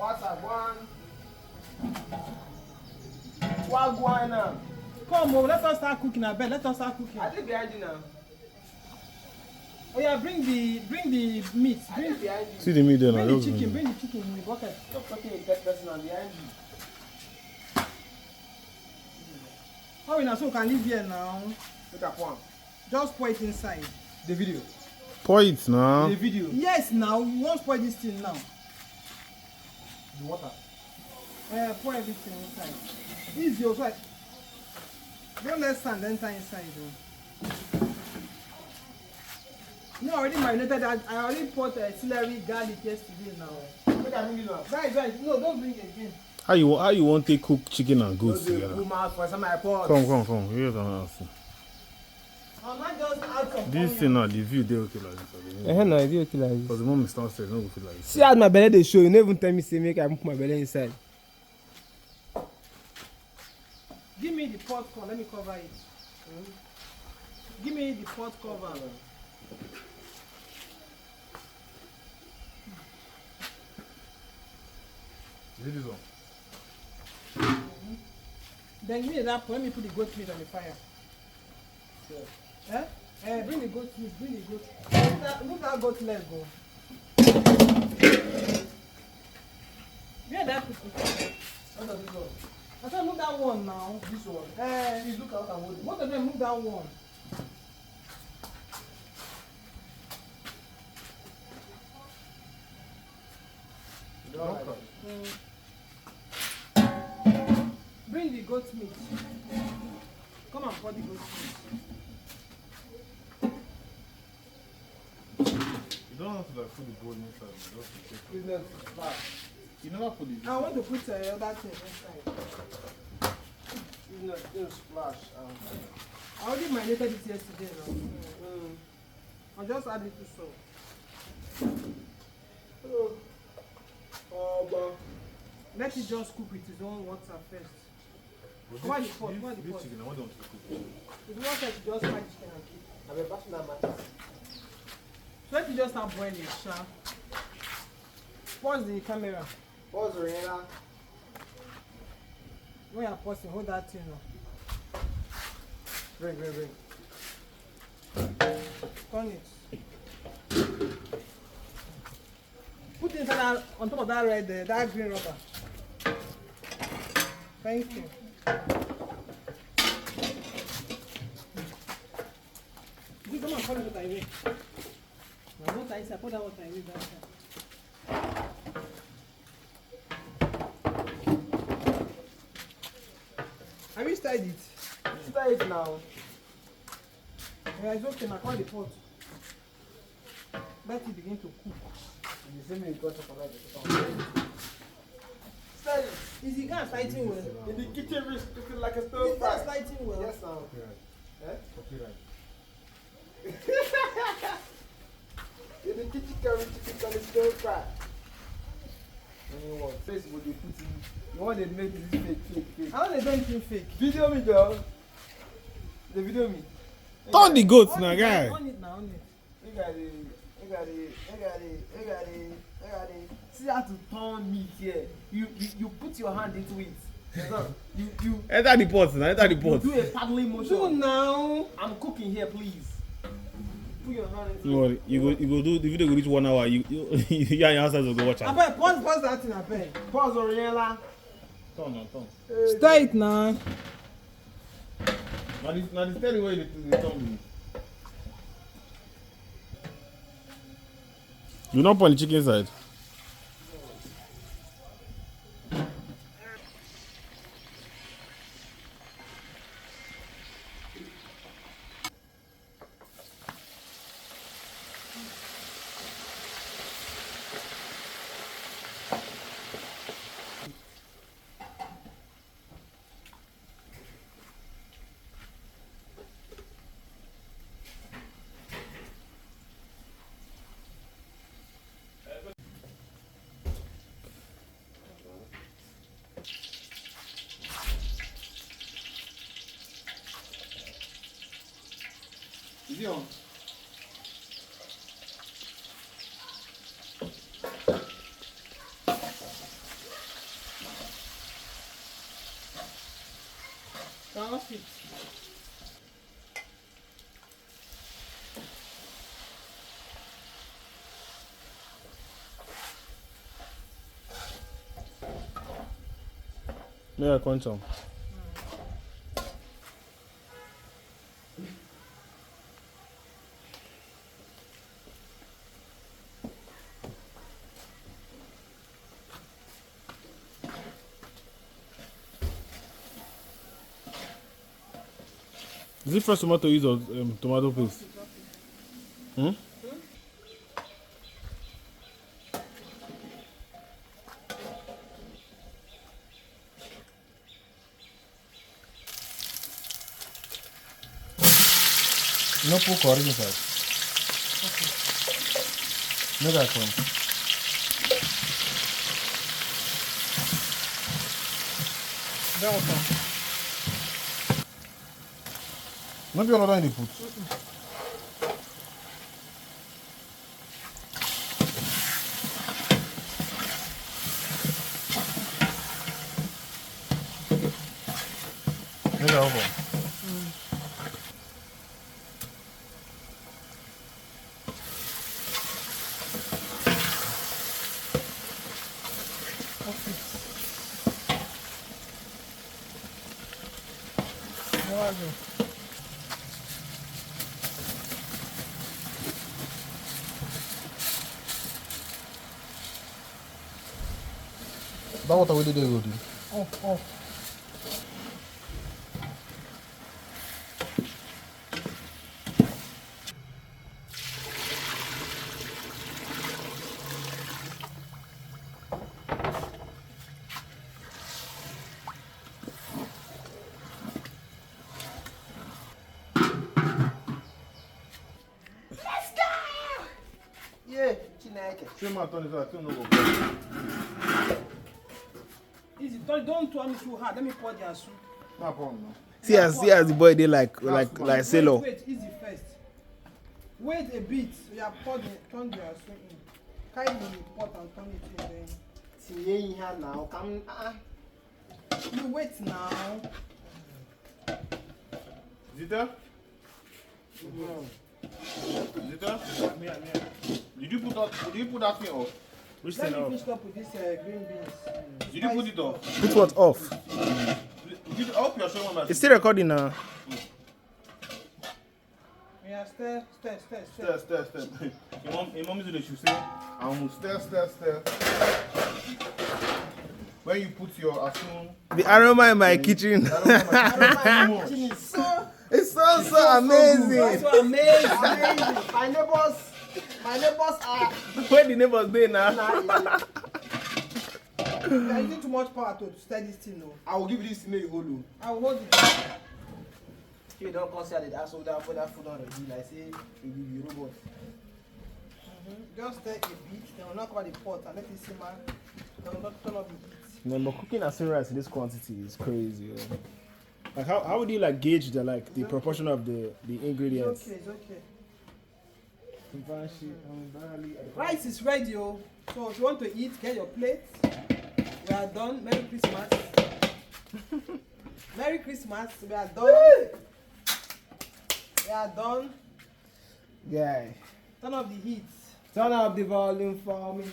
What's up, one? What going on? Come on, let us start cooking. I bet. Let us start cooking. I think behind you now. Oh yeah, bring the meat. Bring Behind you. See the meat there now. the chicken. Bring the chicken in the bucket. Stop talking a dead person on behind you. How we now so we can live here now? Look at one. Just pour it inside. The video. Pour it now. The video. Yes, now we won't spoil this thing now. The water. Pour everything inside. Easy also. Don't let sand enter inside though. No, I already marinated. I already put celery, garlic yesterday now. Look at me now. Right. No, don't bring it again. How you want to cook chicken and goats together? Come out for some pot. Come. Here can I see. I'm not just out of This thing now, the view they okay like this. No, I okay like this. Because the moment starts saying, no go feel like this. See how my belly they show. You never even tell me say make I put my belly inside. Give me the pot cover. Let me cover it. Give me the pot cover. Is it this one? Then give me that pot. Let me put the goat meat on the fire. Sure. Bring the goat meat. Bring the goat. Move that goat leg. Go. Where that put it? What does this one? I said move that one now. This one. Please Look out and hold it. both of them move that one. Bring the goat meat. Come and pour the goat meat. You don't have to like put the gold inside. You just take it. Business back. You never put it. I want to put other thing inside. Business splash. I already marinated it yesterday now. I'll just add it to salt. Let it just cook with its own water first. Cover the pot, cover the This pot. chicken, I want them to cook. If you want to just fry chicken and keep. I'm a personal matter. So let it just start boiling, sha. Pause the camera. What's the real? When you're pausing, hold that thing now. Bring. Turn it. Put inside that, on top of that red, that green rubber. Thank you. You come and call it what I weigh. Now what I say, put that what I weigh that side. Have you started it? Start it now. Yeah, it's okay, now call the pot. Let it begin to cook. The same way you got chocolate. Start it. Is the gas lighting well? In the kitchen, it's like a Is stove the gas fry. lighting well? Yes, now. Copyright. In the kitchen, curry chicken on the stove fry. And you want face would you put in? You want to make this fake. I want to do anything fake. Video me, girl. The video me. Turn the goats On now, it, guy. On it now, on it. I got it. See how to turn meat here. You put your hand into it. You Enter the pot now. Enter the pot. do a paddling motion. Do now. I'm cooking here, please. Put your hand into No worry. You go do the video. Go reach 1 hour. You and your household will go watch I it. bet pause that thing, I bet. Pause, Oriela. Turn. Stir it now. Now the steady way they turn me. You not put the chicken inside. Is it on? it. Yeah, quantum. Is it fresh tomato use or tomato paste? Hmm? No put curry inside. Make that come. Welcome. Not be another in the put. Make that come. That water we did there, good. Oh. Yeah, Chineke. Show my turn is I still no go. Easy. Don't turn it too hard. Let me pour their soup. No problem. No. See as the boy they like sailor. Wait, easy first. Wait a bit. So you are turn their soup in. Carry the pot and turn it in then. Tinye ihe now. Come. You wait now. Zita? Zita? Did you put that thing off? Which Let thing me off? finish up with this green beans. Did you put it off? Put what off? I hope you're showing my It's still recording now. Yeah, stir. Stir. Your mom is in the shoe. Say, stir. When you put your assume. The aroma in my kitchen. It's so amazing. That's so amazing. My neighbors are. Where the neighbors be now? You are using too much power to stir this thing, no. I will give you this email, hold. I will hold it. You don't consider the ass of that for that food already. Like say, you give you robot. Just stir a bit, then we'll knock over the pot and let it simmer. Then we'll not turn off the heat. Man, but cooking as rice in this quantity is crazy. Yo. Like how would you like gauge the proportion of the ingredients? It's okay. Rice is ready, oh. So if you want to eat, get your plate. We are done. Merry Christmas. Merry Christmas. We are done. We are done. Guy, Turn off the heat. turn up the volume for me.